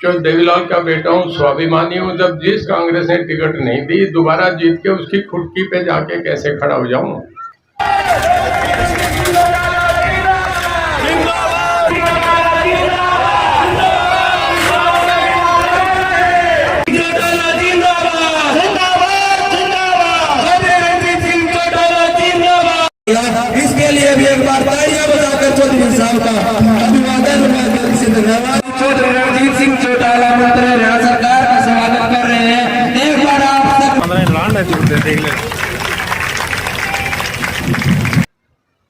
जो देवीलाल का बेटा हूँ, स्वाभिमानी हूँ। जब जिस कांग्रेस ने टिकट नहीं दी, दोबारा जीत के उसकी खुटकी पे जाके कैसे खड़ा हो जाऊं? इसके लिए भी एक बार तालियां बजाकर चौधरी साहब का अभिवादन धन्यवाद। चौधरी रणजीत सिंह चौटाला मंत्री हरियाणा सरकार का स्वागत कर रहे हैं। एक बार आप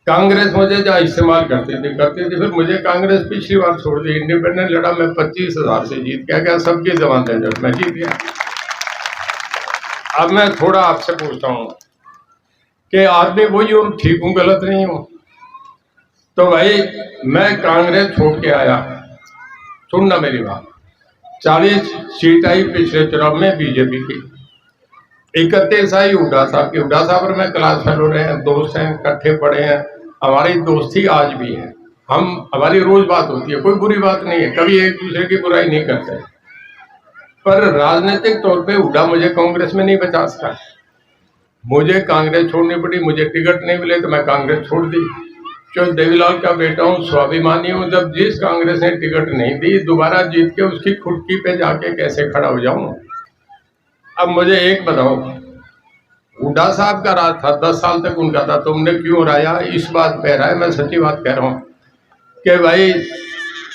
कांग्रेस मुझे जहाँ इस्तेमाल करती थी, फिर मुझे कांग्रेस पिछली बार छोड़ दी। इंडिपेंडेंट लड़ा, मैं 25,000 से जीत गया, सबकी जबान झंझट मैं जीत गया। अब मैं थोड़ा आपसे पूछता हूँ कि आदमी वही हूँ, ठीक हूँ, गलत नहीं हूँ? तो भाई मैं कांग्रेस छोड़ के आया, सुनना मेरी बात। 40 सीट आई पिछले चुनाव में बीजेपी की, 31 आई हुड्डा साहब की। हुड्डा साहब और मैं क्लास फेलो रहे हैं, दोस्त हैं, इकट्ठे पढ़े हैं, हमारी दोस्ती आज भी है। हमारी रोज बात होती है, कोई बुरी बात नहीं है, कभी एक दूसरे की बुराई नहीं करते। पर राजनीतिक तौर पे हुड्डा मुझे कांग्रेस में नहीं बचा सका। मुझे कांग्रेस छोड़नी पड़ी, मुझे टिकट नहीं मिले तो मैं कांग्रेस छोड़ दी। जो देवीलाल का बेटा हूँ, स्वाभिमानी हूँ। जब जिस कांग्रेस ने टिकट नहीं दी, दोबारा जीत के उसकी खुटकी पे जाके कैसे खड़ा हो जाऊं? अब मुझे एक बताओ, हुड्डा साहब का राज था, 10 साल तक उनका था, तुमने क्यों हराया? इस बात पे रहा है, मैं सच्ची बात कह रहा हूँ कि भाई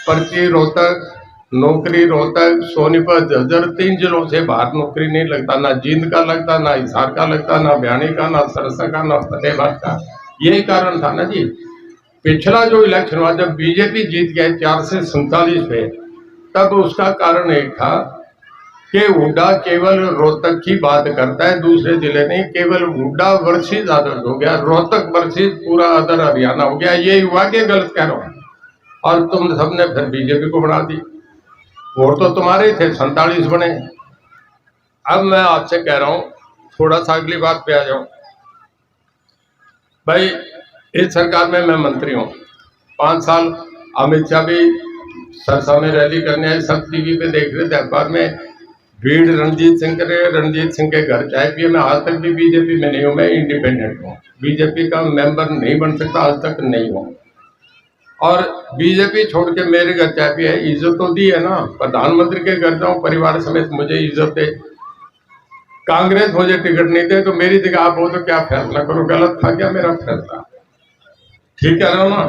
पर्ची रोहतक, नौकरी रोहतक, सोनीपत, झज्जर, 3 जिलों से बाहर नौकरी नहीं लगता, ना जींद का लगता, ना हिसार का लगता, ना बयानी का, ना सरसा का, ना फतेहाबाद का। यही कारण था ना जी। पिछला जो इलेक्शन हुआ, जब बीजेपी जीत गया 4 से 47 पे, तब उसका कारण एक था कि हुड्डा केवल रोहतक की बात करता है, दूसरे जिले नहीं। केवल हुड्डा वर्सेस आदर्श हो गया, रोहतक वर्सेस पूरा अदर हरियाणा हो गया। ये हुआ कि गलत कह रहा हूं? और तुम सबने फिर बीजेपी को बढ़ा दी। वोट तो तुम्हारे थे, 47 बने। अब मैं आपसे कह रहा हूं, थोड़ा सा अगली बात पे आ जाऊं। भाई इस सरकार में मैं मंत्री हूं, 5 साल। अमित शाह भी सरसा में रैली करने आए, सब टीवी पे देख रहे थे, अखबार में भीड़ रणजीत सिंह करे, रणजीत सिंह के घर चाय पिए। मैं आज तक भी बीजेपी में नहीं हूं, मैं इंडिपेंडेंट हूं, बीजेपी का मेंबर नहीं बन सकता, आज तक नहीं हूं। और बीजेपी छोड़ के मेरे घर चाय पिए, इज्जत तो दी है ना। प्रधानमंत्री के घर जाऊं परिवार समेत, मुझे इज्जत दे। कांग्रेस मुझे टिकट नहीं दे तो मेरी जगह आप हो तो क्या फैसला करो? गलत था क्या मेरा फैसला? ठीक है ना?